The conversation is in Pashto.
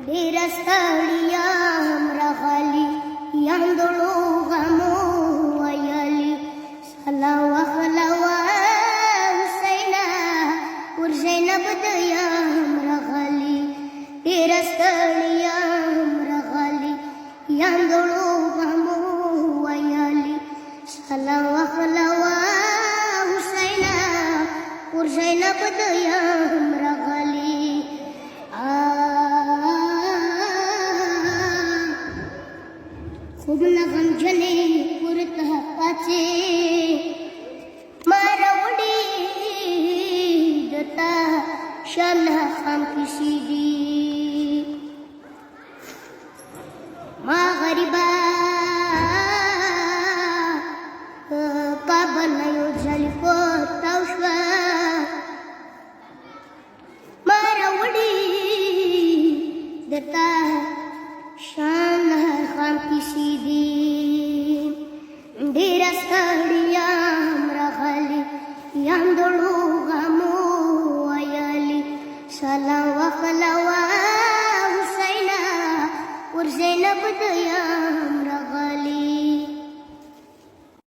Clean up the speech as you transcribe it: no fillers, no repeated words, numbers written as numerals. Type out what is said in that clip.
ډېر ستړیا هم راغلي یاندړو غمو ویلي سلا وخلوا حسینا ور زینب د یم راغلي ډېر ستړیا هم راغلي یاندړو غمو ویلي سلا وخلوا حسینا ور زینب د یم راغلي خوب نغم جنې پورته پاتې ما راوړي دتا شان خام کسی دي ما غریبا کابل یو ځل پورته شوه ما راوړي دتا شان خام کسی دی ډېر ستړیا هم راغلي یاندړو غمو ویلي سلا وخلوا حسینا ور زینب د